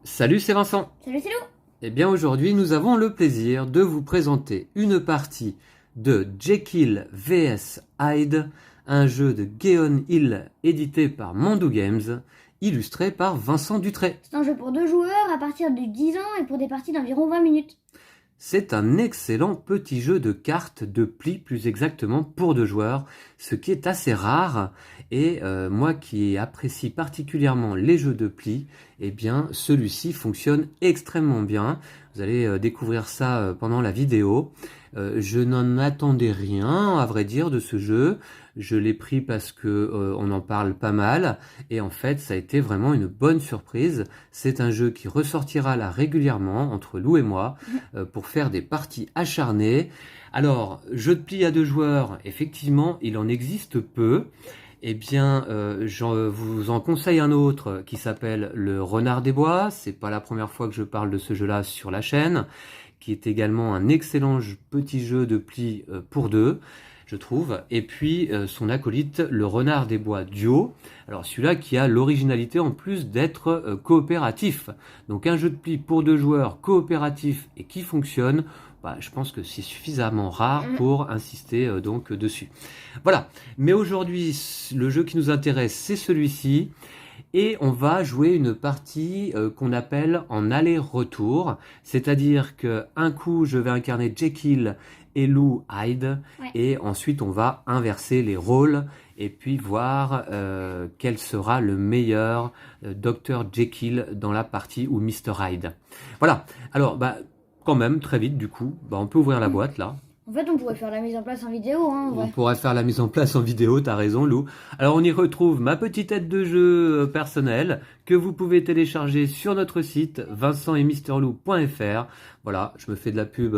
Salut, c'est Vincent. Salut, c'est Lou. Eh bien aujourd'hui, nous avons le plaisir de vous présenter une partie de Jekyll vs Hyde, un jeu de Geon Hill édité par Mandou Games, illustré par Vincent Dutray. C'est un jeu pour deux joueurs à partir de 10 ans et pour des parties d'environ 20 minutes. C'est un excellent petit jeu de cartes, de plis plus exactement, pour deux joueurs, ce qui est assez rare. Et moi qui apprécie particulièrement les jeux de plis, eh bien celui-ci fonctionne extrêmement bien. Vous allez découvrir ça pendant la vidéo. Je n'en attendais rien, à vrai dire, de ce jeu. Je l'ai pris parce que on en parle pas mal, et en fait, ça a été vraiment une bonne surprise. C'est un jeu qui ressortira là régulièrement entre Lou et moi pour faire des parties acharnées. Alors, jeu de pli à deux joueurs, effectivement, il en existe peu. Eh bien, je vous en conseille un autre qui s'appelle le Renard des Bois. C'est pas la première fois que je parle de ce jeu-là sur la chaîne, qui est également un excellent petit jeu de pli pour deux, je trouve. Et puis son acolyte, le Renard des Bois Duo. Alors celui-là qui a l'originalité en plus d'être coopératif. Donc un jeu de pli pour deux joueurs coopératif et qui fonctionne. Bah, je pense que c'est suffisamment rare pour insister donc dessus. Voilà. Mais aujourd'hui, le jeu qui nous intéresse, c'est celui-ci. Et on va jouer une partie qu'on appelle en aller-retour. C'est-à-dire qu'un coup, je vais incarner Jekyll et Lou Hyde. Ouais. Et ensuite, on va inverser les rôles et puis voir quel sera le meilleur Dr Jekyll dans la partie ou Mr Hyde. Voilà. Alors, bah, quand même, très vite, du coup, bah, on peut ouvrir la boîte là. En fait, on pourrait faire la mise en place en vidéo, hein, en On vrai. pourrait faire la mise en place en vidéo, t'as raison Lou. Alors on y retrouve ma petite aide de jeu personnelle que vous pouvez télécharger sur notre site vincent-et-misterlou.fr. Voilà, je me fais de la pub.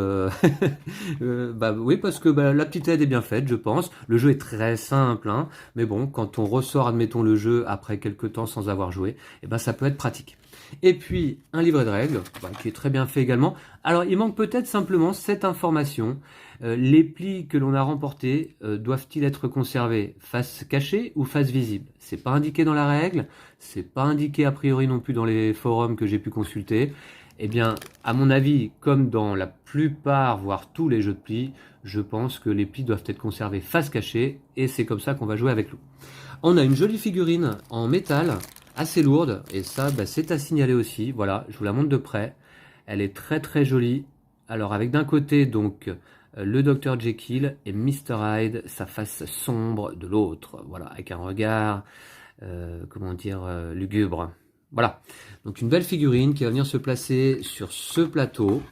Bah oui, parce que la petite aide est bien faite, je pense. Le jeu est très simple, hein, mais bon, quand on ressort, admettons, le jeu après quelques temps sans avoir joué, eh ben ça peut être pratique. Et puis un livret de règles, qui est très bien fait également. Alors il manque peut-être simplement cette information. Les plis que l'on a remportés doivent-ils être conservés face cachée ou face visible? C'est pas indiqué dans la règle, c'est pas indiqué a priori non plus dans les forums que j'ai pu consulter. Eh bien, à mon avis, comme dans la plupart, voire tous les jeux de plis, je pense que les plis doivent être conservés face cachée, et c'est comme ça qu'on va jouer avec Lou. On a une jolie figurine en métal, assez lourde, et ça, c'est à signaler aussi. Voilà, je vous la montre de près. Elle est très très jolie. Alors avec d'un côté donc le Dr Jekyll et Mr Hyde, sa face sombre de l'autre. Voilà, avec un regard, lugubre. Voilà, donc une belle figurine qui va venir se placer sur ce plateau.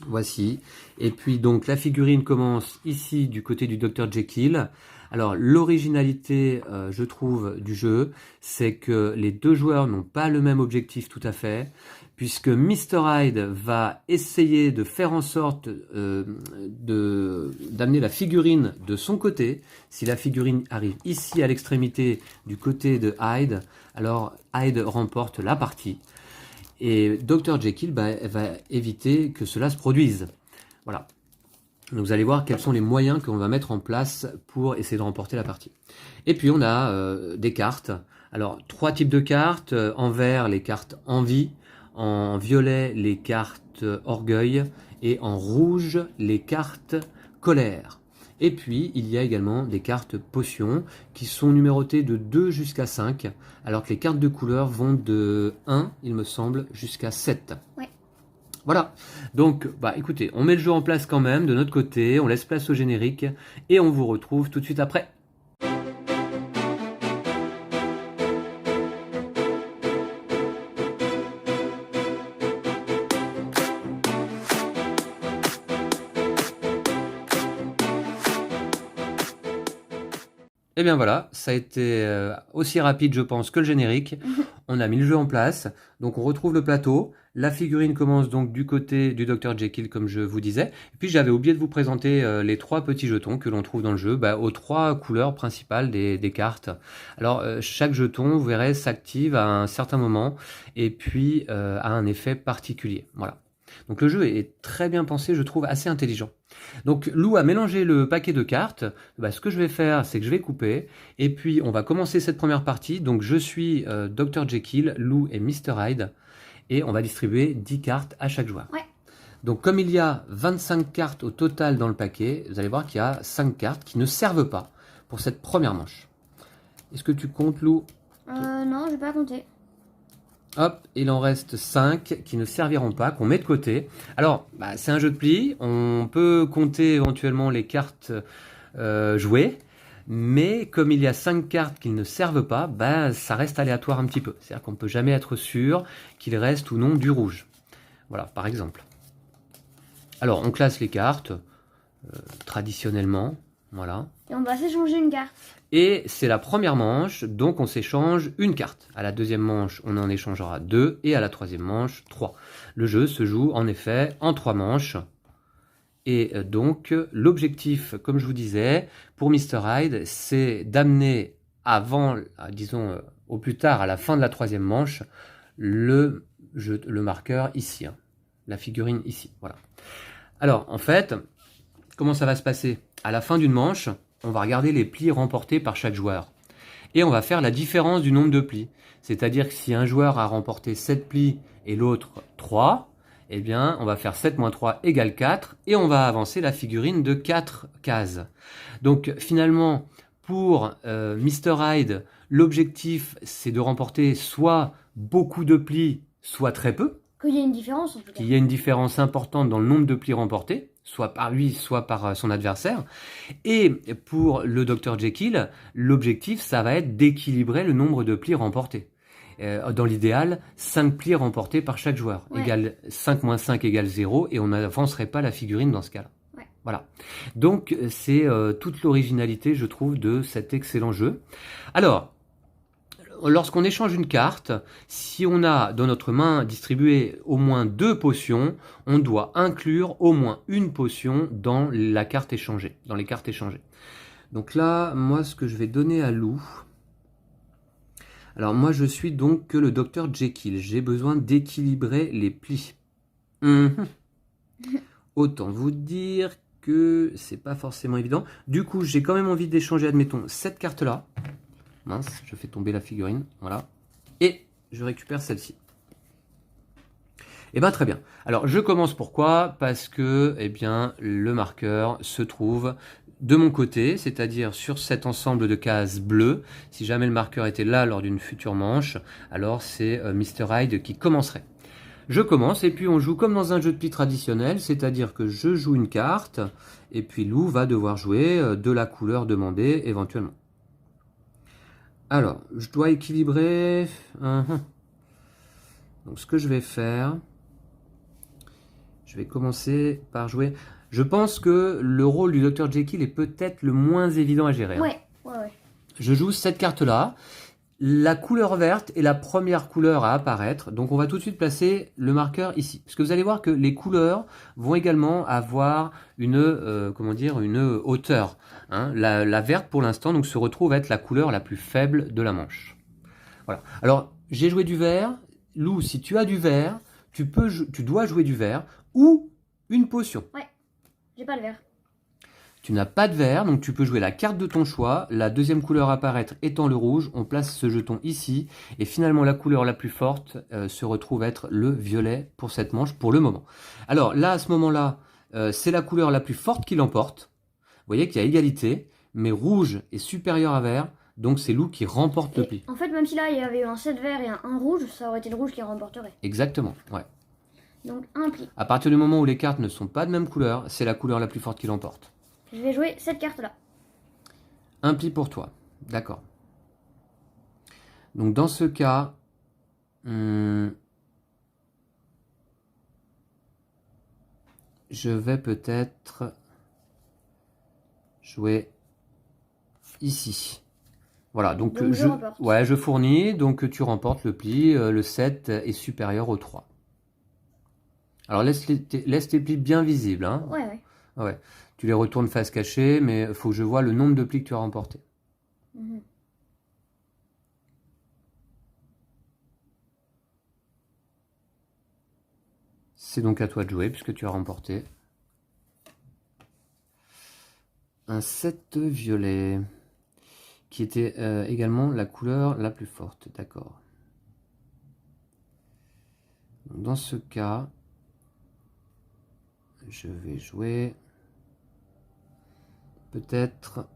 Voici. Et puis donc la figurine commence ici du côté du Dr Jekyll. Alors l'originalité, je trouve, du jeu, c'est que les deux joueurs n'ont pas le même objectif tout à fait, puisque Mr Hyde va essayer de faire en sorte d'amener la figurine de son côté. Si la figurine arrive ici à l'extrémité du côté de Hyde, alors Hyde remporte la partie. Et Dr Jekyll va éviter que cela se produise. Voilà. Donc vous allez voir quels sont les moyens qu'on va mettre en place pour essayer de remporter la partie. Et puis on a des cartes. Alors 3 types de cartes. En vert, les cartes envie. En violet, les cartes orgueil. Et en rouge, les cartes colère. Et puis, il y a également des cartes potions qui sont numérotées de 2 jusqu'à 5, alors que les cartes de couleur vont de 1, il me semble, jusqu'à 7. Ouais. Voilà, donc écoutez, on met le jeu en place quand même de notre côté, on laisse place au générique, et on vous retrouve tout de suite après. Et bien voilà, ça a été aussi rapide je pense que le générique. On a mis le jeu en place, donc on retrouve le plateau. La figurine commence donc du côté du Dr Jekyll comme je vous disais. Et puis j'avais oublié de vous présenter les 3 petits jetons que l'on trouve dans le jeu, aux 3 couleurs principales des cartes. Alors chaque jeton, vous verrez, s'active à un certain moment et puis a un effet particulier. Voilà. Donc le jeu est très bien pensé, je trouve assez intelligent. Donc Lou a mélangé le paquet de cartes. Ce que je vais faire, c'est que je vais couper. Et puis on va commencer cette première partie. Donc je suis Dr Jekyll, Lou et Mr Hyde. Et on va distribuer 10 cartes à chaque joueur. Ouais. Donc comme il y a 25 cartes au total dans le paquet, vous allez voir qu'il y a 5 cartes qui ne servent pas pour cette première manche. Est-ce que tu comptes, Lou? Non, je vais pas compter. Hop, il en reste 5 qui ne serviront pas, qu'on met de côté. Alors, c'est un jeu de pli, on peut compter éventuellement les cartes jouées, mais comme il y a 5 cartes qui ne servent pas, ça reste aléatoire un petit peu. C'est-à-dire qu'on ne peut jamais être sûr qu'il reste ou non du rouge. Voilà, par exemple. Alors, on classe les cartes, traditionnellement, voilà. Et on va s'échanger une carte. Et c'est la première manche, donc on s'échange une carte. À la deuxième manche, on en échangera 2, et à la troisième manche, 3. Le jeu se joue en effet en 3 manches. Et donc, l'objectif, comme je vous disais, pour Mr. Hyde, c'est d'amener avant, disons, au plus tard, à la fin de la troisième manche, le marqueur ici, hein, la figurine ici, voilà. Alors, en fait, comment ça va se passer? À la fin d'une manche, on va regarder les plis remportés par chaque joueur. Et on va faire la différence du nombre de plis. C'est-à-dire que si un joueur a remporté 7 plis et l'autre 3, eh bien, on va faire 7 moins 3 égale 4 et on va avancer la figurine de 4 cases. Donc finalement, pour Mr. Hyde, l'objectif, c'est de remporter soit beaucoup de plis, soit très peu. Qu'il y ait une différence en tout cas. Qu'il y ait une différence importante dans le nombre de plis remportés, soit par lui, soit par son adversaire. Et pour le Dr Jekyll, l'objectif, ça va être d'équilibrer le nombre de plis remportés. Dans l'idéal, 5 plis remportés par chaque joueur. Ouais. Égale 5 moins 5 égale 0, et on n'avancerait pas la figurine dans ce cas-là. Ouais. Voilà. Donc, c'est toute l'originalité, je trouve, de cet excellent jeu. Alors, lorsqu'on échange une carte, si on a dans notre main distribué au moins 2 potions, on doit inclure au moins une potion dans la carte échangée, dans les cartes échangées. Donc là, moi, ce que je vais donner à Lou... Alors moi, je suis donc que le Dr Jekyll. J'ai besoin d'équilibrer les plis. Autant vous dire que c'est pas forcément évident. Du coup, j'ai quand même envie d'échanger, admettons, cette carte-là. Mince, je fais tomber la figurine, voilà. Et je récupère celle-ci. Et bien très bien. Alors je commence pourquoi? Parce que le marqueur se trouve de mon côté, c'est-à-dire sur cet ensemble de cases bleues. Si jamais le marqueur était là lors d'une future manche, alors c'est Mr. Hyde qui commencerait. Je commence et puis on joue comme dans un jeu de pli traditionnel, c'est-à-dire que je joue une carte et puis Lou va devoir jouer de la couleur demandée éventuellement. Alors, je dois équilibrer. Donc, ce que je vais faire, je vais commencer par jouer. Je pense que le rôle du Dr Jekyll est peut-être le moins évident à gérer. Ouais. Je joue cette carte-là. La couleur verte est la première couleur à apparaître. Donc, on va tout de suite placer le marqueur ici. Parce que vous allez voir que les couleurs vont également avoir une hauteur. Hein. La verte, pour l'instant, donc se retrouve à être la couleur la plus faible de la manche. Voilà. Alors, j'ai joué du vert. Lou, si tu as du vert, tu dois jouer du vert ou une potion. Ouais. J'ai pas le vert. Tu n'as pas de vert, donc tu peux jouer la carte de ton choix. La deuxième couleur à apparaître étant le rouge, on place ce jeton ici. Et finalement, la couleur la plus forte se retrouve être le violet pour cette manche, pour le moment. Alors là, à ce moment-là, c'est la couleur la plus forte qui l'emporte. Vous voyez qu'il y a égalité, mais rouge est supérieur à vert. Donc c'est Lou qui remporte le pli. En fait, même si là, il y avait eu un 7 vert et un rouge, ça aurait été le rouge qui remporterait. Exactement, ouais. Donc un pli. À partir du moment où les cartes ne sont pas de même couleur, c'est la couleur la plus forte qui l'emporte. Je vais jouer cette carte-là. Un pli pour toi, d'accord. Donc dans ce cas, je vais peut-être jouer ici. Voilà, donc je fournis, donc tu remportes le pli, le 7 est supérieur au 3. Alors laisse tes plis bien visibles. Hein. Ouais. Tu les retournes face cachée, mais il faut que je vois le nombre de plis que tu as remportés. C'est donc à toi de jouer, puisque tu as remporté un 7 violet, qui était également la couleur la plus forte. D'accord. Donc dans ce cas, je vais jouer peut-être...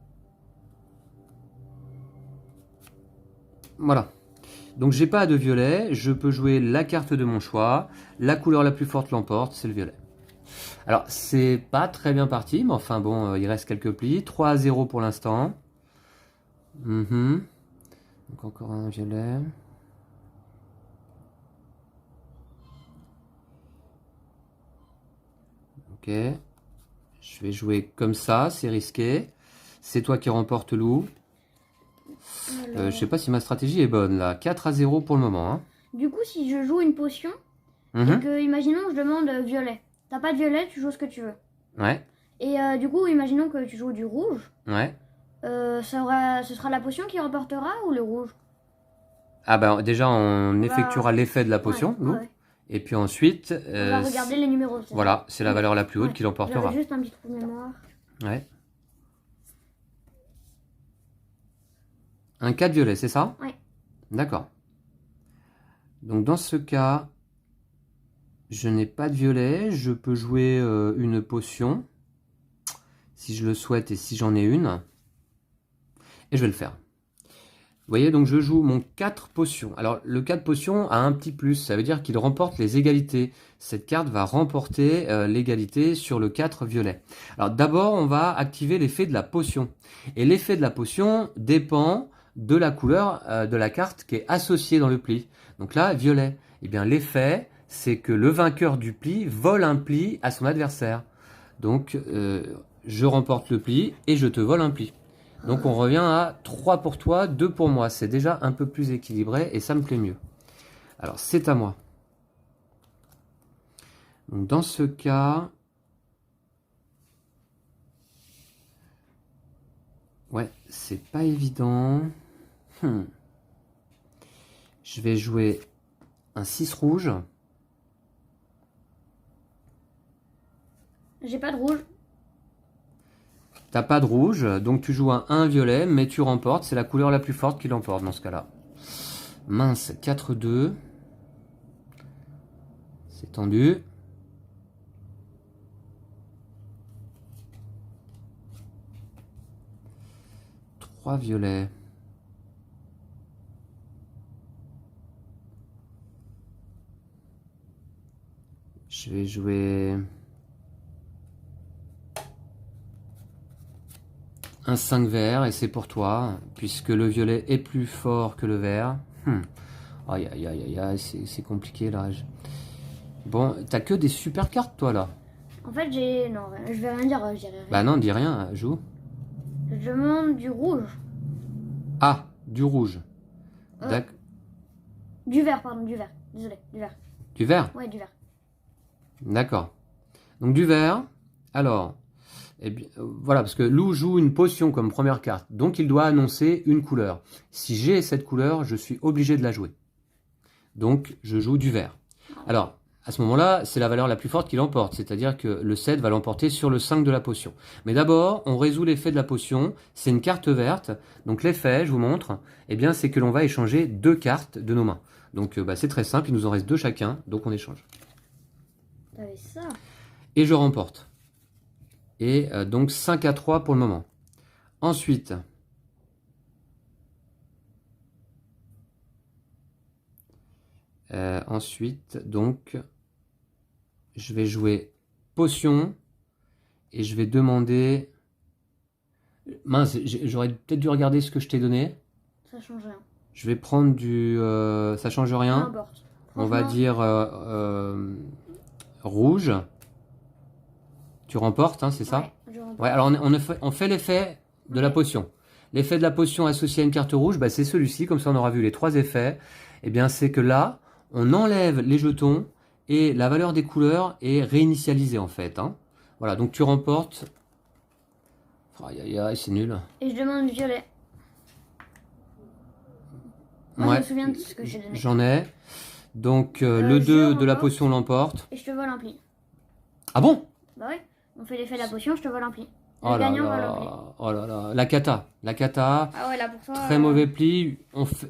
Voilà. Donc j'ai pas de violet, je peux jouer la carte de mon choix. La couleur la plus forte l'emporte, c'est le violet. Alors c'est pas très bien parti, mais enfin bon, il reste quelques plis. 3-0 pour l'instant. Donc encore un violet. Ok. Je vais jouer comme ça, c'est risqué. C'est toi qui remporte, Lou. Je sais pas si ma stratégie est bonne là. 4-0 pour le moment. Hein. Du coup, si je joue une potion, et que, imaginons, je demande violet. T'as pas de violet, tu joues ce que tu veux. Ouais. Et du coup, imaginons que tu joues du rouge. Ouais. Ce sera la potion qui remportera ou le rouge? Ah ben déjà, on effectuera l'effet de la potion, Lou. Ouais. Et puis ensuite... On va regarder les numéros. Voilà, c'est la valeur la plus haute qui l'emportera. J'avais juste un petit trou de mémoire. Ouais. Un 4 violet, c'est ça? Ouais. D'accord. Donc dans ce cas, je n'ai pas de violet. Je peux jouer une potion, si je le souhaite et si j'en ai une. Et je vais le faire. Vous voyez, donc je joue mon 4 potions. Alors, le 4 potions a un petit plus, ça veut dire qu'il remporte les égalités. Cette carte va remporter l'égalité sur le 4 violet. Alors, d'abord, on va activer l'effet de la potion. Et l'effet de la potion dépend de la couleur de la carte qui est associée dans le pli. Donc là, violet. Eh bien, l'effet, c'est que le vainqueur du pli vole un pli à son adversaire. Donc, je remporte le pli et je te vole un pli. Donc on revient à 3 pour toi, 2 pour moi. C'est déjà un peu plus équilibré et ça me plaît mieux. Alors c'est à moi. Donc dans ce cas... Ouais, c'est pas évident. Je vais jouer un 6 rouge. J'ai pas de rouge. T'as pas de rouge, donc tu joues un violet, mais tu remportes. C'est la couleur la plus forte qui l'emporte dans ce cas-là. Mince, 4-2. C'est tendu. Trois violets. Je vais jouer... un 5 vert, et c'est pour toi, puisque le violet est plus fort que le vert. Aïe, aïe, aïe, aïe, c'est compliqué là. Bon, t'as que des super cartes, toi, là. En fait, j'ai... Non, je vais rien dire, je dirai rien. Bah non, dis rien, joue. Je demande du rouge. Ah, du rouge. D'accord. Du vert, pardon, du vert. Désolé, du vert. Du vert? Ouais, du vert. D'accord. Donc du vert, alors... Eh bien, voilà, parce que Lou joue une potion comme première carte, donc il doit annoncer une couleur. Si j'ai cette couleur, je suis obligé de la jouer. Donc, je joue du vert. Alors, à ce moment-là, c'est la valeur la plus forte qui l'emporte, c'est-à-dire que le 7 va l'emporter sur le 5 de la potion. Mais d'abord, on résout l'effet de la potion, c'est une carte verte, donc l'effet, je vous montre, eh bien, c'est que l'on va échanger 2 cartes de nos mains. Donc, c'est très simple, il nous en reste 2 chacun, donc on échange. T'avais ça. Et je remporte. Et donc 5-3 pour le moment. Ensuite, donc, je vais jouer potion et je vais demander... Mince, j'aurais peut-être dû regarder ce que je t'ai donné. Ça change rien. Je vais prendre du... ça change rien. On va dire rouge. Tu remportes, hein, c'est ça? Ouais, je remporte. Ouais, alors on fait l'effet de la potion. L'effet de la potion associé à une carte rouge, bah, c'est celui-ci, comme ça on aura vu les 3 effets. Eh bien, c'est que là, on enlève les jetons et la valeur des couleurs est réinitialisée en fait. Hein. Voilà, donc tu remportes... Aïe aïe aïe, c'est nul. Et je demande violet. Moi, je me souviens de ce que j'ai donné. J'en ai. Donc, le 2 de la potion l'emporte. Et je te vole un pli. Ah bon? Bah oui, on fait l'effet de la potion, je te vole un pli. Oh Le là gagnant vole là, un pli. oh là là, la cata. Ah ouais, là pour toi... Très mauvais pli.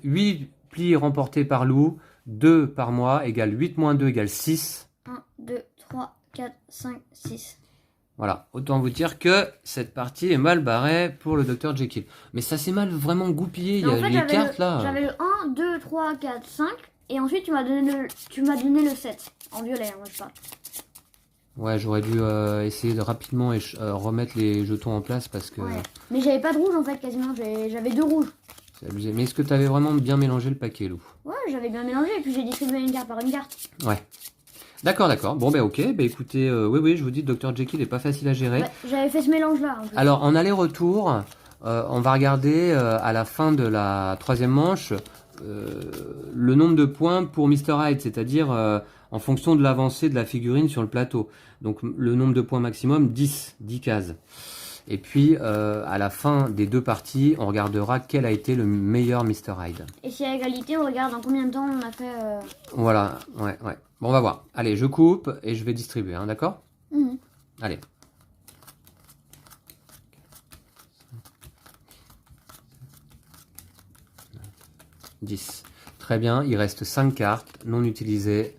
8 plis remportés par Lou, 2 par moi égale 8 moins 2 égale 6. 1, 2, 3, 4, 5, 6. Voilà, autant vous dire que cette partie est mal barrée pour le Dr Jekyll. Mais ça s'est mal vraiment goupillé, il y a les cartes là. J'avais le 1, 2, 3, 4, 5. Et ensuite tu m'as donné le 7. En violet, moi je parle. Ouais, j'aurais dû essayer de rapidement remettre les jetons en place parce que... Ouais. Mais j'avais pas de rouge en fait quasiment, j'avais 2 rouges. C'est abusé. Mais est-ce que tu avais vraiment bien mélangé le paquet, Lou? Ouais, j'avais bien mélangé et puis j'ai distribué une carte par une carte. Ouais. D'accord, d'accord. Bon, ben ok. Ben écoutez, oui, je vous dis, Dr Jekyll n'est pas facile à gérer. Ouais, j'avais fait ce mélange-là. Alors, en aller-retour, on va regarder à la fin de la 3e manche le nombre de points pour Mr. Hyde, c'est-à-dire en fonction de l'avancée de la figurine sur le plateau. Donc, le nombre de points maximum, 10 cases. Et puis, à la fin des 2 parties, on regardera quel a été le meilleur Mr. Hyde. Et si à égalité, on regarde en combien de temps on a fait... Voilà, ouais. Bon, on va voir. Allez, je coupe et je vais distribuer, hein, d'accord? Allez. « 10. Très bien, il reste 5 cartes non utilisées.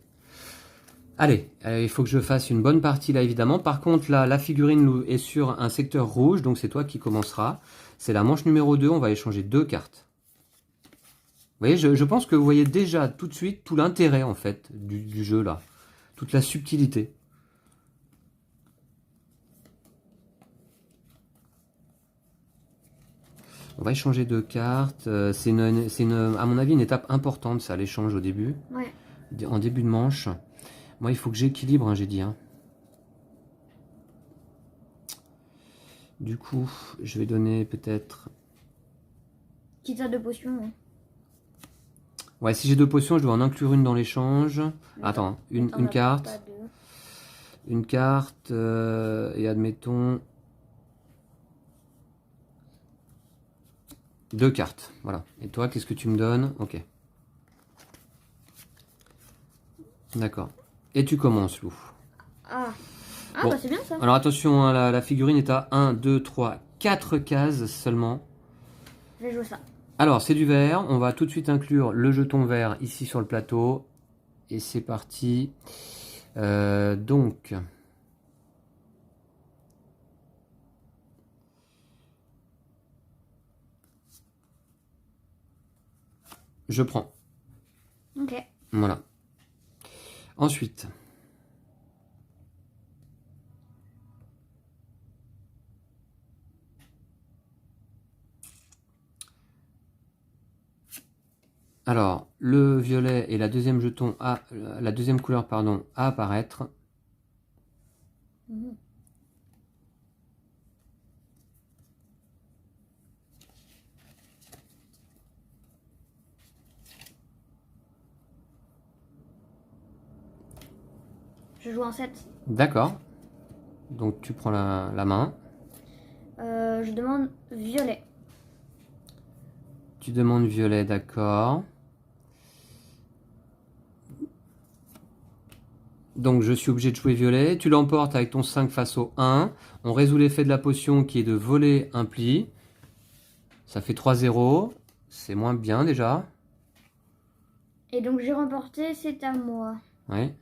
Allez, il faut que je fasse une bonne partie là, évidemment. Par contre, là, la figurine est sur un secteur rouge, donc c'est toi qui commenceras. C'est la manche numéro 2, on va échanger 2 cartes. Vous voyez, je pense que vous voyez déjà tout de suite tout l'intérêt, en fait, du jeu, là. Toute la subtilité. On va échanger 2 cartes. C'est à mon avis, une étape importante, ça, l'échange au début. Ouais. En début de manche. Moi, il faut que j'équilibre, hein, j'ai dit. Hein. Du coup, je vais donner peut-être... Quitte à 2 potions. Hein. Ouais, si j'ai 2 potions, je dois en inclure une dans l'échange. Attends, une carte. Une carte, et admettons... 2 cartes, voilà. Et toi, qu'est-ce que tu me donnes? Ok. D'accord. Et tu commences, Lou. Ah, bon. Bah c'est bien ça. Alors attention, hein, la figurine est à 1, 2, 3, 4 cases seulement. Je vais jouer ça. Alors, c'est du vert. On va tout de suite inclure le jeton vert ici sur le plateau. Et c'est parti. Donc... Je prends. Ok. Voilà. Ensuite... Alors, le violet et la deuxième jeton la deuxième couleur, pardon, à apparaître. Je joue en 7. D'accord. Donc tu prends la main. Je demande violet. Tu demandes violet, d'accord. Donc je suis obligé de jouer violet. Tu l'emportes avec ton 5 face au 1. On résout l'effet de la potion qui est de voler un pli. Ça fait 3-0. C'est moins bien déjà. Et donc j'ai remporté, c'est à moi. Oui.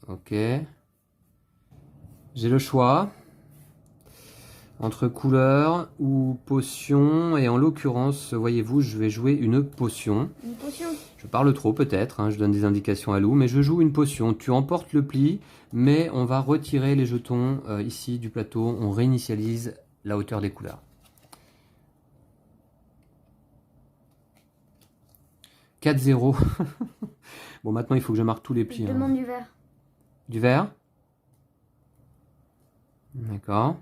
Ok. J'ai le choix entre couleur ou potion. Et en l'occurrence, voyez-vous, je vais jouer une potion. Une potion. Je parle trop peut-être, hein, je donne des indications à Lou, mais je joue une potion. Tu emportes le pli, mais on va retirer les jetons ici du plateau. On réinitialise la hauteur des couleurs. « 4-0 ». Bon, maintenant, il faut que je marque tous les plis. Je demande du vert. Du vert? D'accord.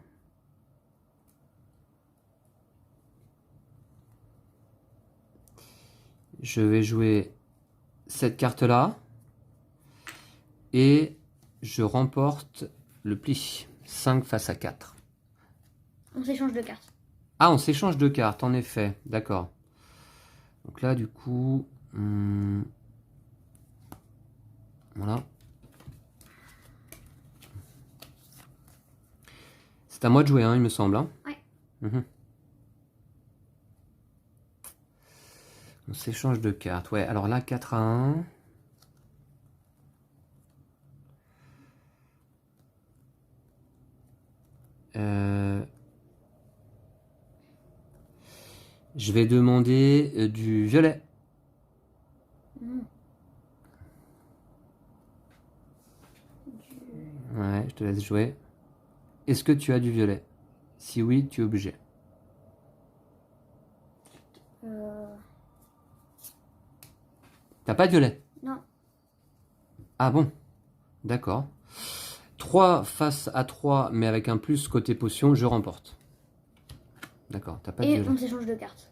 Je vais jouer cette carte-là. Et je remporte le pli. 5 face à 4. On s'échange de cartes. Ah, on s'échange de cartes, en effet. D'accord. Donc là, du coup... voilà. C'est à moi de jouer, hein, il me semble. Hein. Ouais. On s'échange de cartes. Ouais, alors là, 4 à 1. Je vais demander du violet. Ouais, je te laisse jouer. Est-ce que tu as du violet? Si oui, tu es obligé. T'as pas de violet? Non. Ah bon? D'accord. 3 face à 3, mais avec un plus côté potion, je remporte. D'accord, t'as pas de Et violet. on s'échange de cartes.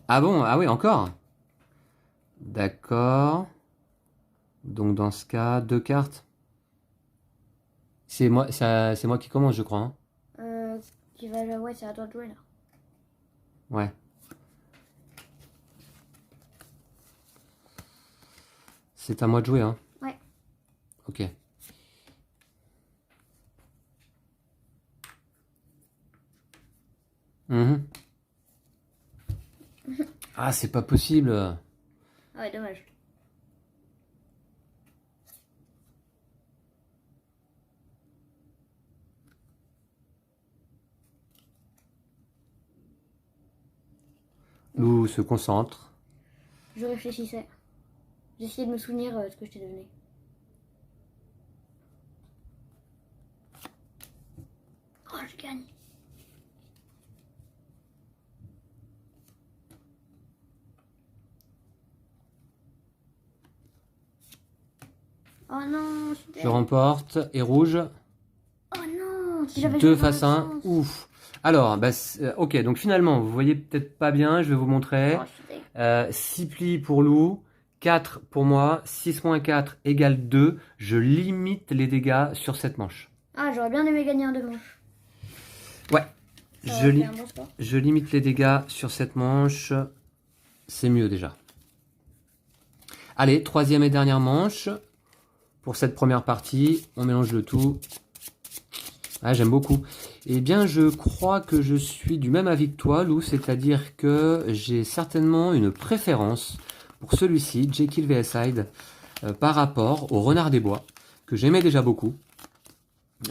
Ah bon? Ah oui, encore? D'accord. Donc dans ce cas, 2 cartes. C'est moi qui commence, je crois. Hein. Ouais, c'est à toi de jouer là. Ouais. C'est à moi de jouer, hein. Ouais. Ok. Mhm. Ah, c'est pas possible. Ouais, dommage. Lou se concentre. Je réfléchissais. J'essayais de me souvenir de ce que je t'ai donné. Oh, je gagne. Oh non, Je remporte. Et rouge. Oh non, si j'avais 2 joué dans face à 1. l'autre sens. Ouf. Alors, bah, ok, donc finalement, vous voyez peut-être pas bien, je vais vous montrer. Oh, je suis dégueu. 6 plis pour Lou, 4 pour moi, 6 moins 4 égale 2. Je limite les dégâts sur cette manche. Ah, j'aurais bien aimé gagner un deux manches. Ouais, Ça je, aurait fait un bon score. je limite les dégâts sur cette manche. C'est mieux déjà. Allez, troisième et dernière manche. Pour cette première partie, on mélange le tout. Ah, j'aime beaucoup. Eh bien, je crois que je suis du même avis que toi, Lou, c'est-à-dire que j'ai certainement une préférence pour celui-ci, Jekyll vs Hyde, par rapport au Renard des Bois, que j'aimais déjà beaucoup.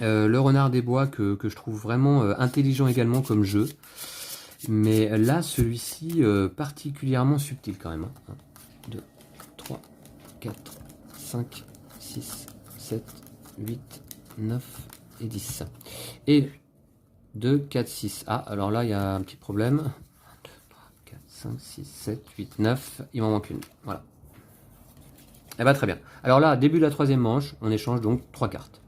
Le Renard des Bois que je trouve vraiment intelligent également comme jeu. Mais là, celui-ci, particulièrement subtil quand même. 1, 2, 3, 4, 5, 6, 7, 8, 9 et 10. Et 2, 4, 6. Ah, alors là, il y a un petit problème. 1, 2, 3, 4, 5, 6, 7, 8, 9. Il m'en manque une. Voilà. Eh bien, très bien. Alors là, début de la troisième manche, on échange donc 3 cartes.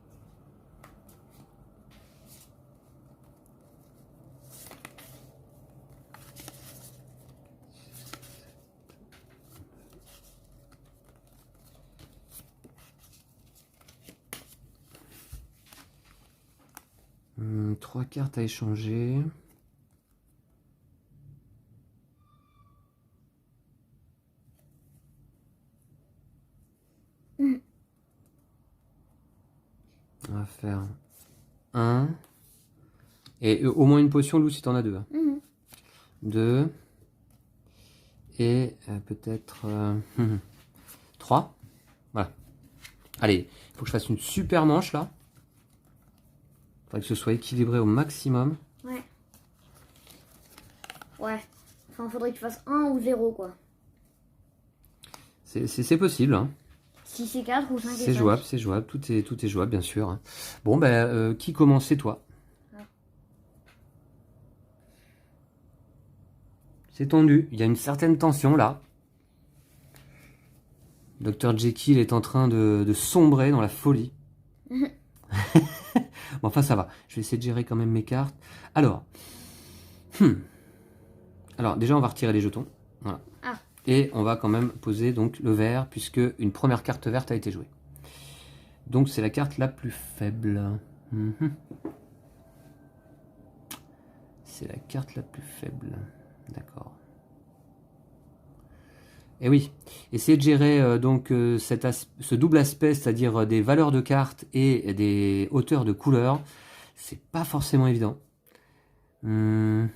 Trois cartes à échanger. On va faire 1. Et au moins une potion, Lou, si t'en as 2. 2. Et peut-être 3. Voilà. Allez, il faut que je fasse une super manche là. Il faudrait que ce soit équilibré au maximum. Ouais. Ouais. Enfin, faudrait que tu fasses 1 ou 0, quoi. C'est possible. Hein. 6 et 4 ou 5 et 5. C'est jouable, c'est jouable. Tout est jouable, bien sûr. Hein. Bon, ben, qui commence? C'est toi. Ah. C'est tendu. Il y a une certaine tension là. Dr Jekyll est en train de sombrer dans la folie. Bon, enfin, ça va. Je vais essayer de gérer quand même mes cartes. Alors. Alors, déjà, on va retirer les jetons. Voilà. Ah. Et on va quand même poser donc le vert, puisque une première carte verte a été jouée. Donc, c'est la carte la plus faible. C'est la carte la plus faible. D'accord. Et oui, essayer de gérer donc ce double aspect, c'est-à-dire des valeurs de cartes et des hauteurs de couleurs, c'est pas forcément évident. Vous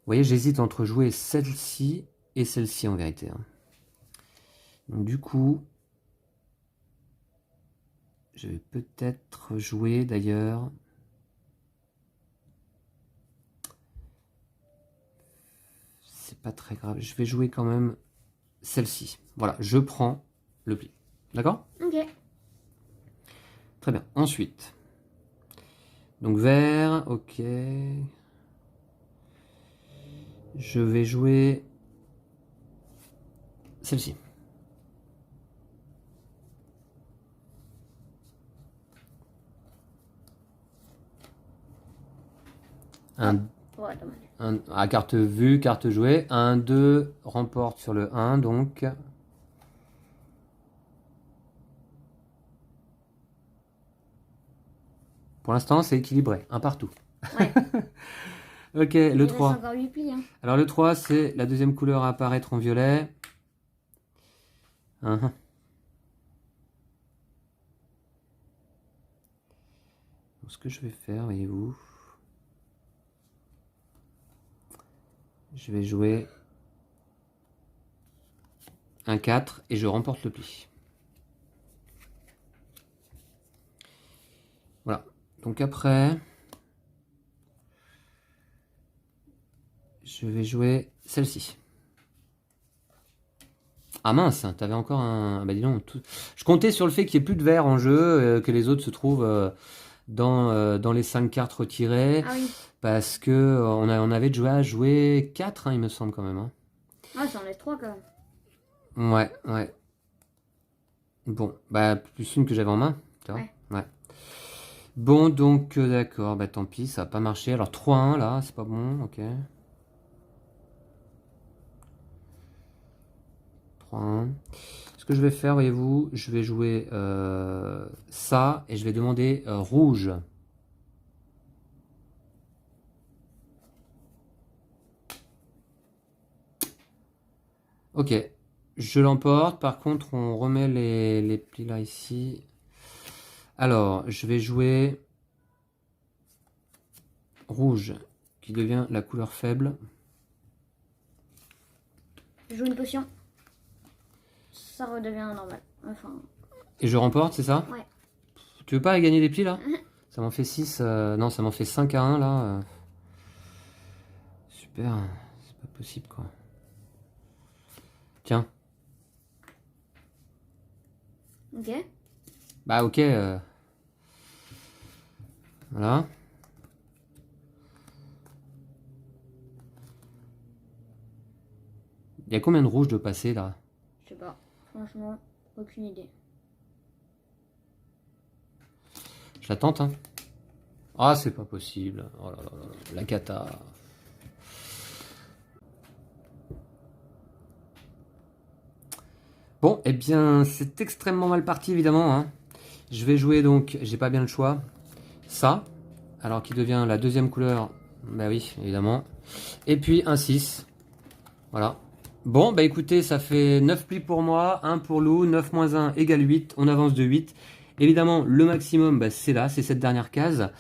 voyez, j'hésite entre jouer celle-ci et celle-ci en vérité. Donc du coup, je vais peut-être jouer d'ailleurs. C'est pas très grave. Je vais jouer quand même celle-ci. Voilà, je prends le pli. D'accord? Ok. Très bien. Ensuite, donc vert, ok. Je vais jouer celle-ci. À carte vue, carte jouée. 1, 2, remporte sur le 1, donc. Pour l'instant, c'est équilibré, un partout. Ouais. Ok, le 3. Encore 8 plis, hein. Alors le 3, c'est la deuxième couleur à apparaître en violet. Donc, ce que je vais faire, voyez-vous, je vais jouer un 4 et je remporte le pli. Voilà. Donc après, je vais jouer celle-ci. Ah mince, t'avais encore un... Bah dis donc, je comptais sur le fait qu'il n'y ait plus de vert en jeu, que les autres se trouvent dans les 5 cartes retirées. Ah oui. Parce que on avait déjà joué 4, il me semble quand même. Ah, ça en laisse 3 quand même. Ouais. Bon, bah plus une que j'avais en main. Tu vois. Ouais. Bon, donc d'accord, bah tant pis, ça n'a pas marché. Alors 3-1 là, c'est pas bon, ok. 3-1. Ce que je vais faire, voyez-vous, je vais jouer ça et je vais demander rouge. Ok, je l'emporte. Par contre, on remet les plis là ici. Alors, je vais jouer rouge, qui devient la couleur faible. Je joue une potion. Ça redevient normal. Enfin... Et je remporte, c'est ça? Ouais. Tu veux pas gagner des plis là? Ça m'en fait 6. Non, ça m'en fait 5-1 là. Super, c'est pas possible quoi. Tiens. Ok. Bah ok. Voilà. Il y a combien de rouges de passer là? Je sais pas. Franchement, aucune idée. Je la tente, hein. Ah, c'est pas possible. Oh là là là, la cata. Bon, eh bien, c'est extrêmement mal parti, évidemment. Hein. Je vais jouer donc, j'ai pas bien le choix, ça. Alors qui devient la deuxième couleur. Bah oui, évidemment. Et puis un 6. Voilà. Bon, bah écoutez, ça fait 9 plis pour moi, 1 pour Lou, 9 moins 1 égale 8. On avance de 8. Évidemment, le maximum, bah, c'est là, c'est cette dernière case.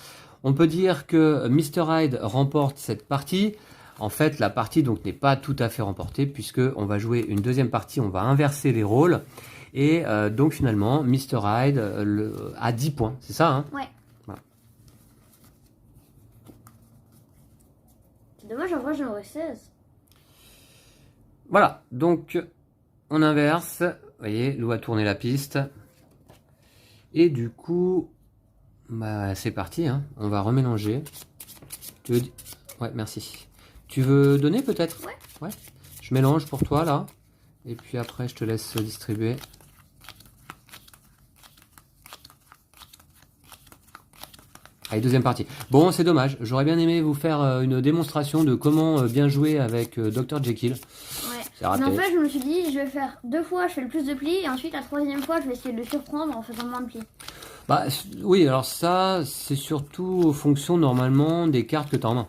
On peut dire que Mr. Hyde remporte cette partie. En fait, la partie donc n'est pas tout à fait remportée puisque on va jouer une deuxième partie, on va inverser les rôles. Et donc finalement, Mr. Hyde a 10 points, c'est ça hein? Ouais. Voilà. C'est dommage, en vrai j'en aurais 16. Voilà, donc on inverse. Vous voyez, Lou a tourné la piste. Et du coup, bah, c'est parti, hein. On va remélanger. Tu veux... Ouais, merci. Tu veux donner peut-être? Ouais. Je mélange pour toi là. Et puis après, je te laisse distribuer. Allez, deuxième partie. Bon, c'est dommage. J'aurais bien aimé vous faire une démonstration de comment bien jouer avec Dr. Jekyll. Ouais. C'est raté. Mais en fait, je me suis dit, je vais faire 2 fois, je fais le plus de plis. Et ensuite, la troisième fois, je vais essayer de le surprendre en faisant moins de plis. Bah, oui, alors ça, c'est surtout fonction normalement des cartes que tu as en main.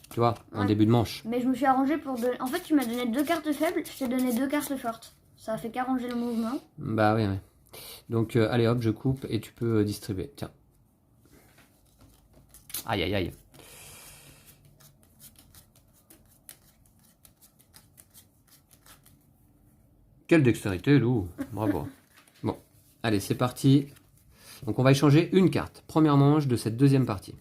Tu vois, en début de manche. Mais je me suis arrangé pour... En fait, tu m'as donné 2 cartes faibles, je t'ai donné 2 cartes fortes. Ça a fait qu'arranger le mouvement. Bah oui, oui. Donc, allez hop, je coupe et tu peux distribuer. Tiens. Aïe, aïe, aïe. Quelle dextérité, Lou. Bravo. Bon, allez, c'est parti. Donc on va échanger une carte. Première manche de cette deuxième partie.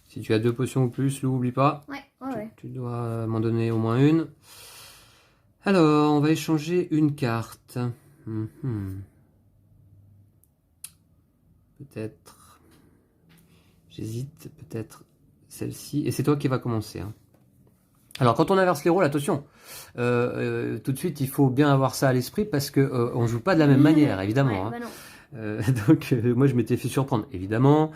Si tu as 2 potions ou plus, Lou, oublie pas. Ouais. Tu dois m'en donner au moins une. Alors, on va échanger une carte. Peut-être... J'hésite, peut-être celle-ci. Et c'est toi qui va commencer. Hein. Alors, quand on inverse les rôles, attention. Tout de suite, il faut bien avoir ça à l'esprit parce que on joue pas de la même manière, évidemment. Ouais, hein. Bah Donc, moi, je m'étais fait surprendre, évidemment,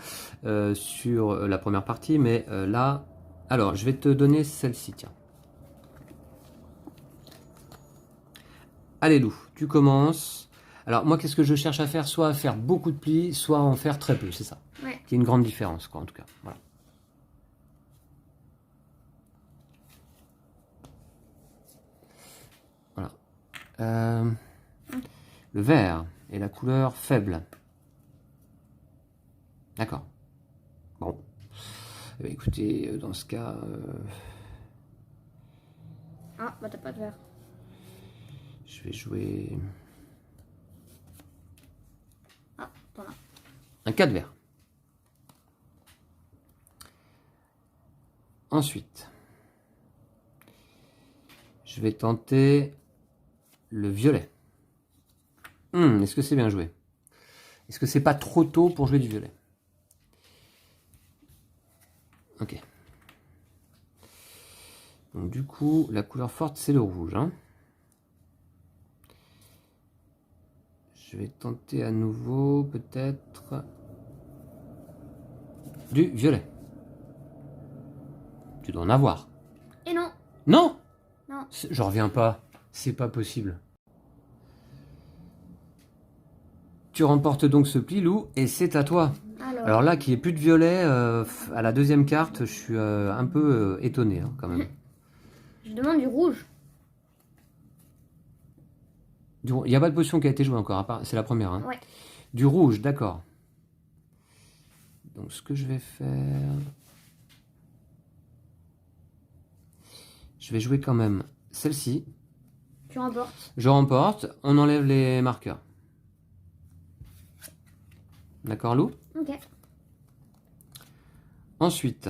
sur la première partie. Mais là... Alors, je vais te donner celle-ci, tiens. Allez Lou, tu commences. Alors moi, qu'est-ce que je cherche à faire? Soit à faire beaucoup de plis, soit à en faire très peu, c'est ça. Ouais. Qui est une grande différence, quoi, en tout cas. Voilà. Voilà. Le vert est la couleur faible. D'accord. Bon. Eh bien, écoutez, dans ce cas... Ah, bah t'as pas de vert. Je vais jouer... Ah, t'en as. Un 4 vert. Ensuite, je vais tenter le violet. Est-ce que c'est bien joué? Est-ce que c'est pas trop tôt pour jouer du violet? Ok. Donc du coup, la couleur forte, c'est le rouge. Hein. Je vais tenter à nouveau, peut-être, du violet. Tu dois en avoir. Et non. Non. Non. Je reviens pas. C'est pas possible. Tu remportes donc ce pli, Lou, et c'est à toi. Alors là, qu'il n'y ait plus de violet, à la deuxième carte, je suis un peu étonné, hein, quand même. Je demande du rouge. Il n'y a pas de potion qui a été jouée encore, à part... c'est la première. Hein. Ouais. Du rouge, d'accord. Donc ce que je vais faire... Je vais jouer quand même celle-ci. Tu remportes. Je remporte, on enlève les marqueurs. D'accord, Lou? Ok. Ensuite...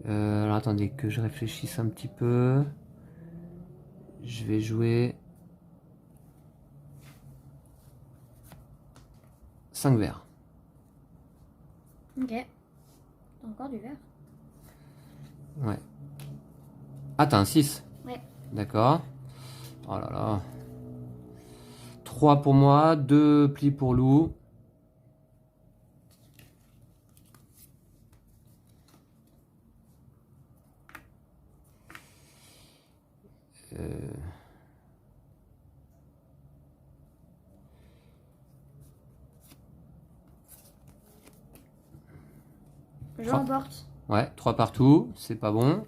alors attendez que je réfléchisse un petit peu. Je vais jouer 5 verres. Ok. T'as encore du vert? Ouais. Ah, t'as un 6? Ouais. D'accord. Oh là là. 3 pour moi, 2 plis pour Lou. Je remporte. Ouais, 3 partout, c'est pas bon.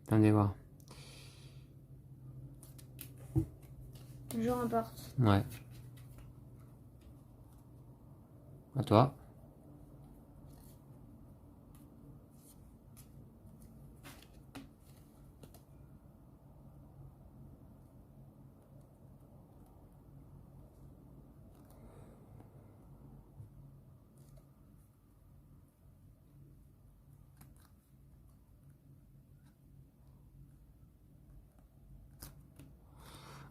Attendez voir. Je remporte. Ouais. À toi.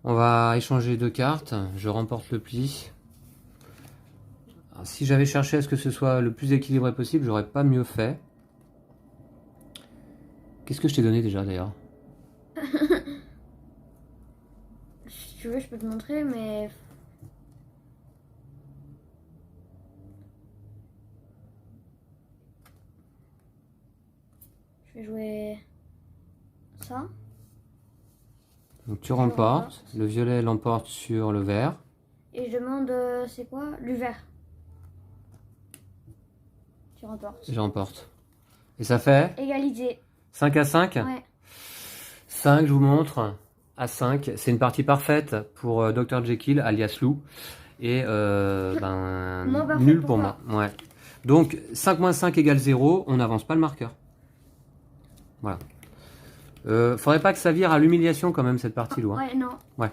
On va échanger 2 cartes. Je remporte le pli. Alors, si j'avais cherché à ce que ce soit le plus équilibré possible, j'aurais pas mieux fait. Qu'est-ce que je t'ai donné déjà d'ailleurs? Si tu veux, je peux te montrer, mais... Je vais jouer ça. Donc tu remportes. Le violet l'emporte sur le vert. Et je demande, c'est quoi? Du vert. Tu remportes. Je remporte. Et ça fait Égalité. 5 à 5? Ouais. 5, je vous montre. À 5. C'est une partie parfaite pour Dr. Jekyll, alias Lou. Et nul pour moi. Ouais. Donc 5 moins 5 égale 0. On n'avance pas le marqueur. Voilà. Faudrait pas que ça vire à l'humiliation quand même cette partie, Lou. Hein. Ouais, non. Ouais.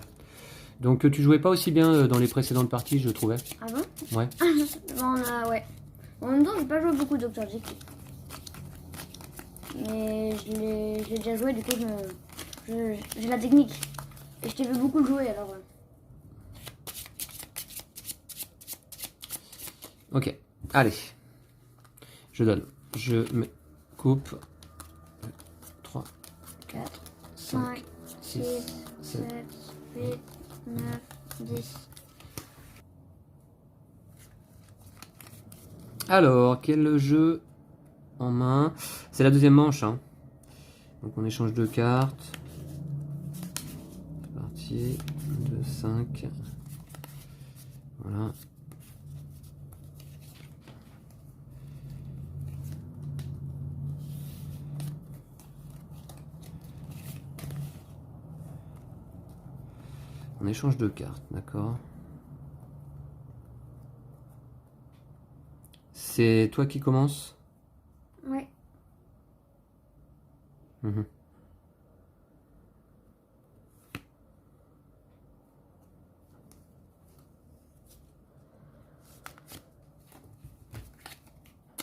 Donc tu jouais pas aussi bien dans les précédentes parties, je trouvais. Ah bon? Ouais. Ouais. En même temps, j'ai pas joué beaucoup Dr. Jekyll. Mais je l'ai déjà joué, du coup, j'ai la technique. Et je t'ai vu beaucoup le jouer, alors... Ok. Allez. Je donne. Je me coupe. 3, 4, 5, 6, 7, 8, 9, 10. Alors, quel jeu en main? C'est la deuxième manche. Hein. Donc on échange deux cartes. C'est parti. 2, 5. Voilà. On échange deux cartes, d'accord. C'est toi qui commences? Ouais. Mmh.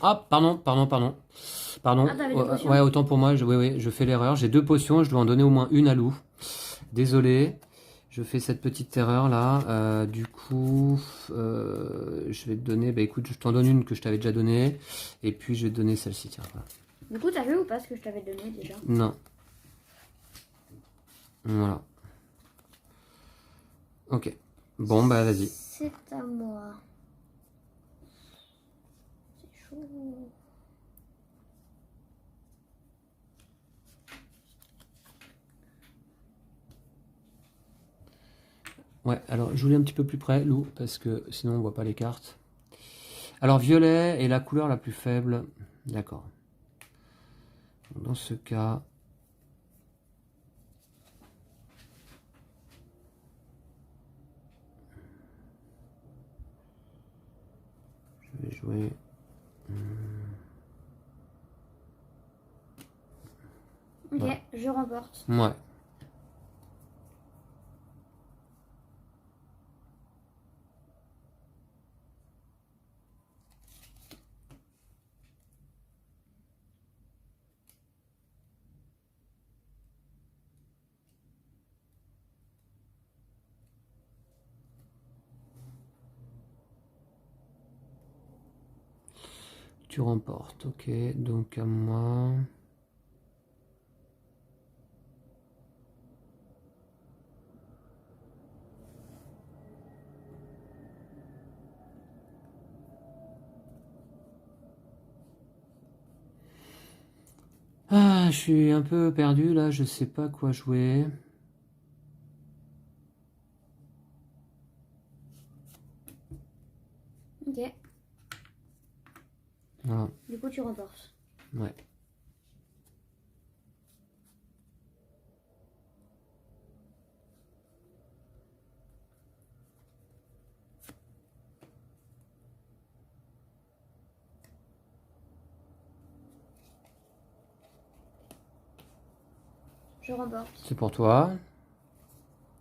Ah, pardon. Pardon. Ah, t'avais des potions? Ouais, autant pour moi, je fais l'erreur. J'ai 2 potions, je dois en donner au moins une à Lou. Désolé, je fais cette petite erreur là. Du coup, je vais te donner, bah écoute, je t'en donne une que je t'avais déjà donnée. Et puis je vais te donner celle-ci, tiens. Voilà. Du coup, t'as vu ou pas ce que je t'avais donné déjà? Non. Voilà. Ok. Bon, bah vas-y. C'est à moi. C'est chaud. Ouais, alors je voulais un petit peu plus près, Lou, parce que sinon on voit pas les cartes. Alors violet est la couleur la plus faible. D'accord. Dans ce cas... je vais jouer... Ok, ouais. Je remporte. Ouais. Tu remportes, ok, donc à moi... Ah, je suis un peu perdu là, je sais pas quoi jouer. Ok. Voilà. Du coup, tu remportes. Ouais. Je remporte. C'est pour toi.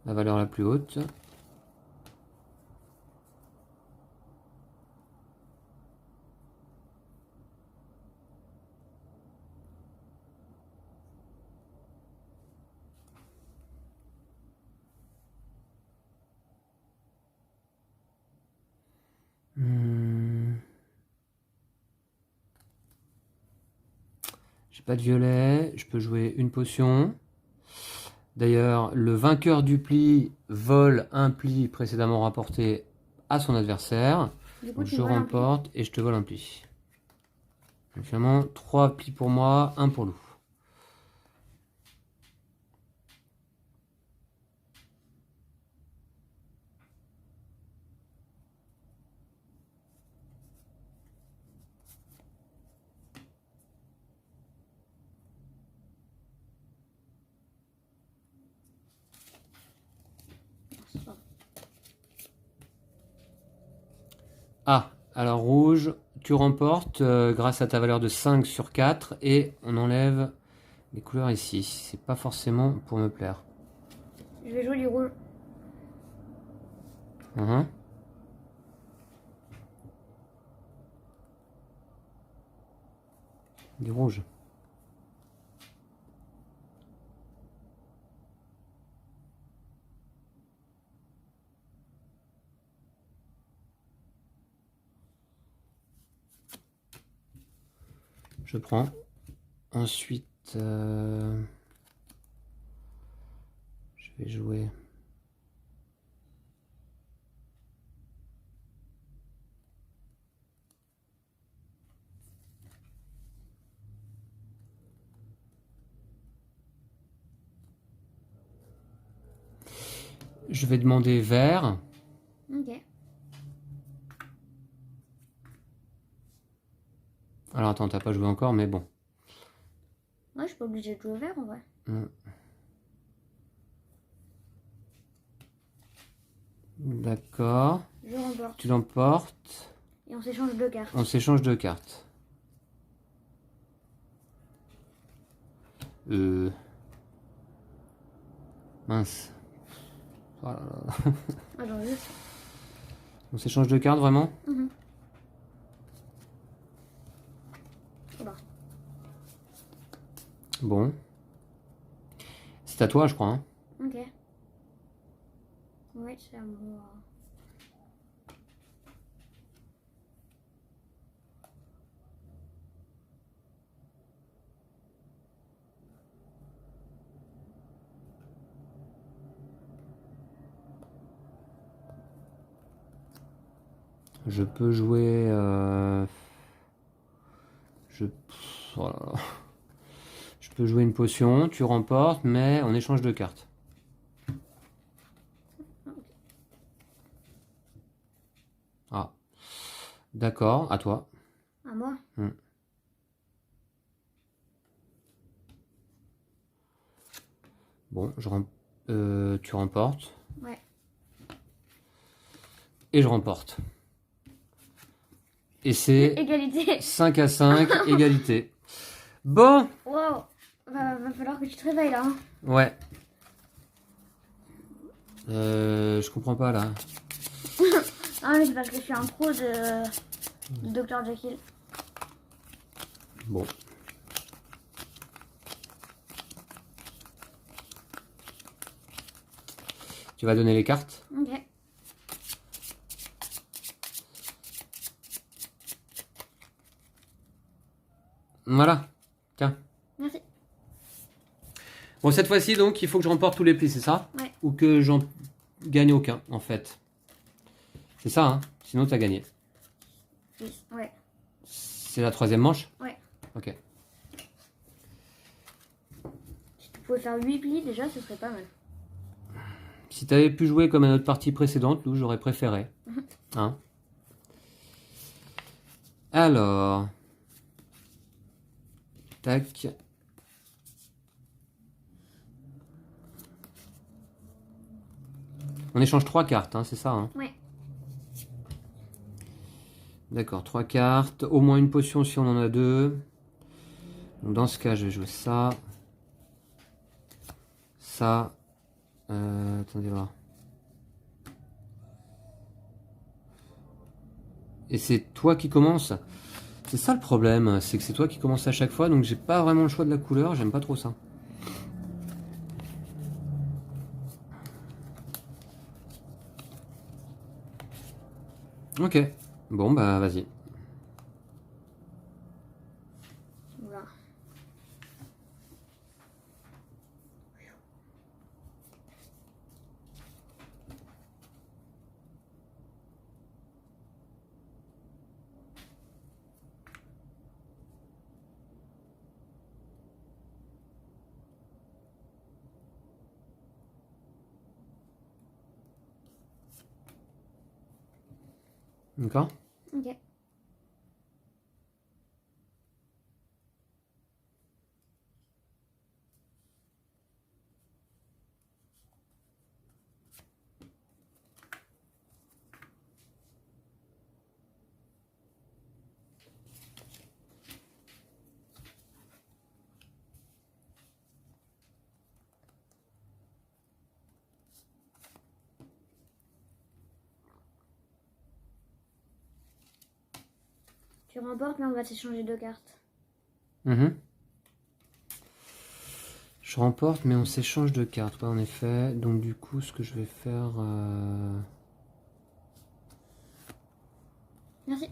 La valeur la plus haute. pas de violet, je peux jouer une potion. D'ailleurs, le vainqueur du pli vole un pli précédemment rapporté à son adversaire. Donc je remporte et je te vole un pli. Donc finalement, 3 plis pour moi, 1 pour Lou. Ah, alors rouge, tu remportes grâce à ta valeur de 5 sur 4 et on enlève les couleurs ici. C'est pas forcément pour me plaire. Je vais jouer du rouge. Du rouge. Je prends. Ensuite, je vais jouer. Je vais demander vert. Ok. Alors attends, t'as pas joué encore, mais bon. Ouais, je suis pas obligée de jouer vert en vrai. D'accord. Je remporte. Tu l'emportes. Et on s'échange 2 cartes. On s'échange 2 cartes. Mince. Oh là là. Attends, juste. On s'échange 2 cartes vraiment? Voilà. Bon. C'est à toi, je crois. Hein. Ok. Ouais, c'est à moi. Je peux jouer... Oh là là. Je peux jouer une potion, tu remportes, mais on échange 2 cartes. Ah. D'accord, à toi. À moi? Bon, tu remportes. Ouais. Et je remporte. Et c'est... Égalité. 5 à 5, égalité. Bon. Wow. Va falloir que tu te réveilles là. Hein. Ouais. Je comprends pas là. Ah mais c'est parce que je suis un pro de Dr Jekyll. Bon. Tu vas donner les cartes? Ok. Voilà. Tiens. Merci. Bon, cette fois-ci, donc, il faut que je remporte tous les plis, c'est ça? Ouais. Ou que j'en gagne aucun, en fait. C'est ça, hein? Sinon, tu as gagné. Ouais. C'est la 3e manche? Ouais. Ok. Si tu pouvais faire 8 plis, déjà, ce serait pas mal. Si tu avais pu jouer comme à notre partie précédente, Lou, j'aurais préféré. Hein? Alors... Tac. On échange 3 cartes, hein, c'est ça? Hein? Ouais. D'accord, 3 cartes. Au moins une potion si on en a 2. Donc dans ce cas, je vais jouer ça. Ça. Attendez voir. Et c'est toi qui commence. C'est ça le problème, c'est que c'est toi qui commence à chaque fois, donc j'ai pas vraiment le choix de la couleur, j'aime pas trop ça. Ok, bon bah vas-y. Voilà. D'accord? Ok. Tu remportes, mais on va s'échanger 2 cartes. Je remporte, mais on s'échange de cartes, ouais, en effet. Donc du coup, ce que je vais faire... Merci.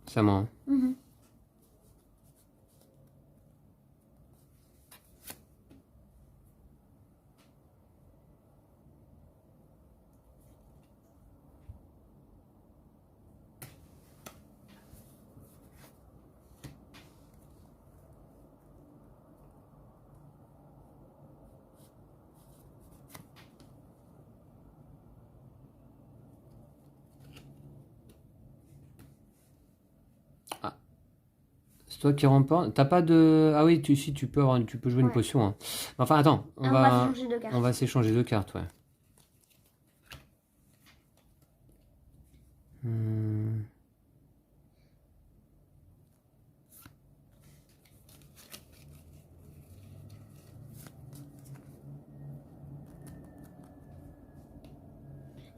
C'est à moi. Hein. C'est toi qui remporte. T'as pas de... Ah oui, si, tu peux jouer une potion. Hein. Enfin, attends, on va s'échanger 2 cartes. On va s'échanger 2 cartes, ouais.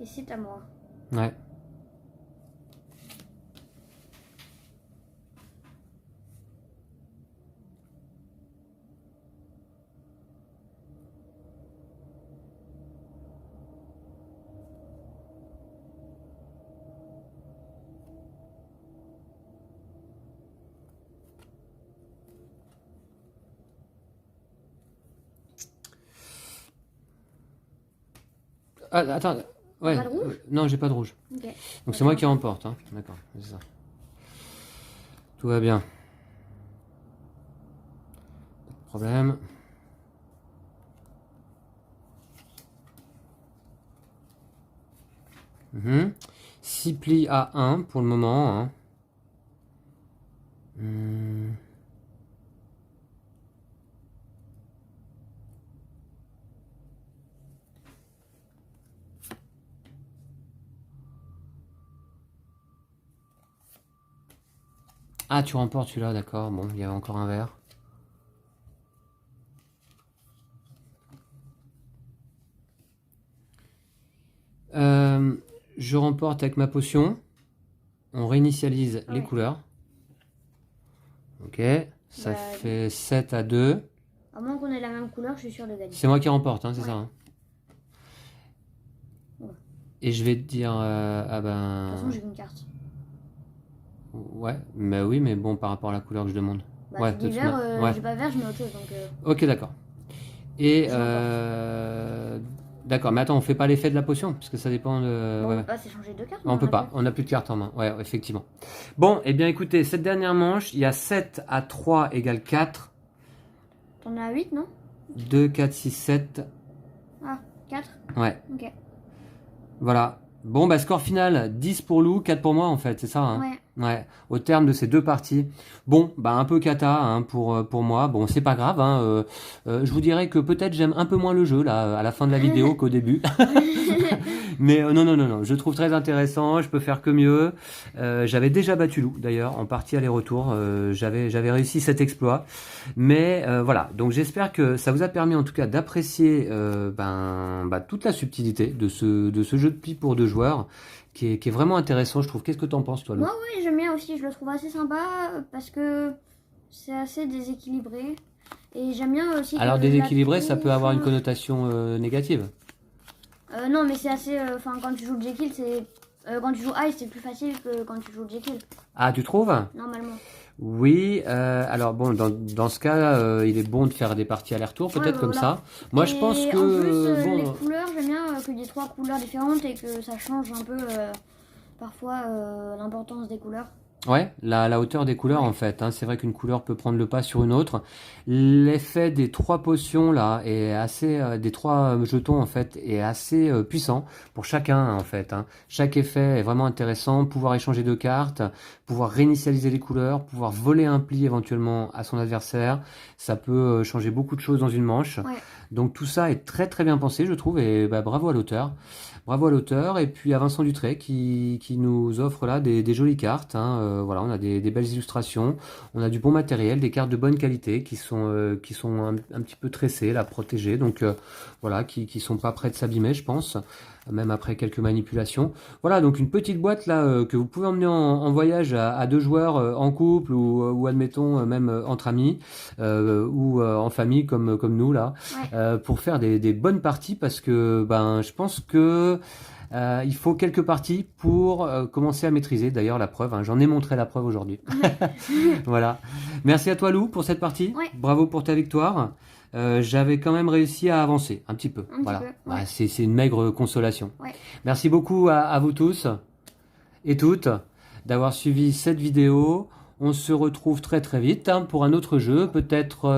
Et c'est à moi. Ouais. Ah, attends, ouais. Pas de rouge? Non, j'ai pas de rouge. Okay. Donc c'est moi qui remporte, hein. D'accord, c'est ça. Tout va bien. Pas de problème. Mmh. 6 plis à 1 pour le moment. Hein. Ah, tu remportes celui-là, d'accord. Bon, il y avait encore un verre. Je remporte avec ma potion. On réinitialise les couleurs. Ok, ça fait 7 à 2. À moins qu'on ait la même couleur, je suis sûr de gagner. C'est moi qui remporte, hein, c'est ça. Hein. Ouais. Et je vais te dire... ah ben... De toute façon, j'ai une carte. Ouais, mais oui, mais bon, par rapport à la couleur que je demande. Bah, ouais, tu dis vert, j'ai pas vert, je mets autre chose. Donc, ok, d'accord. Et... D'accord, mais attends, on fait pas l'effet de la potion, parce que ça dépend de... Bon, on peut pas s'échanger 2 cartes. On peut pas, on n'a plus de cartes en main, ouais, effectivement. Bon, et bien écoutez, cette dernière manche, il y a 7 à 3 égale 4. T'en as 8, non? 2, 4, 6, 7. Ah, 4? Ouais. Ok. Voilà. Bon, bah score final, 10 pour Lou, 4 pour moi en fait, c'est ça hein. Ouais. Ouais, au terme de ces 2 parties. Bon, bah un peu cata hein, pour moi. Bon, c'est pas grave. Hein, je vous dirais que peut-être j'aime un peu moins le jeu là à la fin de la vidéo qu'au début. Mais non, je trouve très intéressant. Je peux faire que mieux. J'avais déjà battu Lou d'ailleurs en partie aller-retour. J'avais réussi cet exploit. Mais voilà. Donc j'espère que ça vous a permis en tout cas d'apprécier toute la subtilité de ce jeu de pli pour 2 joueurs. Qui est vraiment intéressant, je trouve. Qu'est-ce que t'en penses, toi, Lou? Moi, oui, j'aime bien aussi. Je le trouve assez sympa parce que c'est assez déséquilibré. Et j'aime bien aussi... Alors, déséquilibré, ça peut avoir une connotation négative. Non, mais c'est assez... Enfin, quand tu joues Jekyll, c'est... quand tu joues Ice, c'est plus facile que quand tu joues Jekyll. Ah, tu trouves? Normalement. Oui, alors bon, dans ce cas, il est bon de faire des parties aller-retour, peut-être comme ça. Moi, je pense que... En plus, les couleurs, j'aime bien qu'il y ait 3 couleurs différentes et que ça change un peu, parfois, l'importance des couleurs. Ouais, la hauteur des couleurs en fait, hein. C'est vrai qu'une couleur peut prendre le pas sur une autre. L'effet des 3 potions là est assez, des 3 jetons en fait, est assez puissant pour chacun en fait, hein. Chaque effet est vraiment intéressant. Pouvoir échanger 2 cartes, pouvoir réinitialiser les couleurs, pouvoir voler un pli éventuellement à son adversaire. Ça peut changer beaucoup de choses dans une manche. Ouais. Donc tout ça est très très bien pensé je trouve et bah, bravo à l'auteur. Bravo à l'auteur et puis à Vincent Dutré qui nous offre là des jolies cartes, hein. Voilà, on a des belles illustrations, on a du bon matériel, des cartes de bonne qualité qui sont un petit peu tressées, là, protégées, donc voilà, qui sont pas prêtes de s'abîmer, je pense, même après quelques manipulations. Voilà, donc une petite boîte là que vous pouvez emmener en voyage à 2 joueurs en couple ou admettons même entre amis ou en famille comme nous là. Ouais. Pour faire des bonnes parties parce que ben je pense que il faut quelques parties pour commencer à maîtriser d'ailleurs la preuve, hein. J'en ai montré la preuve aujourd'hui. Voilà. Merci à toi Lou pour cette partie. Ouais. Bravo pour ta victoire. J'avais quand même réussi à avancer un petit peu. Un Voilà. petit peu. Bah, Ouais. c'est une maigre consolation. Ouais. Merci beaucoup à vous tous et toutes d'avoir suivi cette vidéo. On se retrouve très très vite hein, pour un autre jeu, peut-être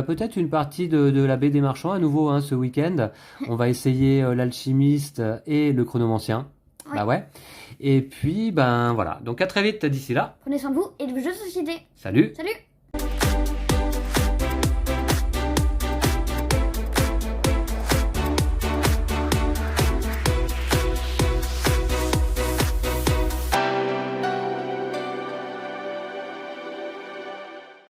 peut-être une partie de la baie des marchands à nouveau hein, ce week-end. On va essayer l'alchimiste et le chronomancien. Ouais. Bah ouais. Et puis ben voilà. Donc à très vite d'ici là. Prenez soin de vous et de vos jeux de société. Salut. Salut!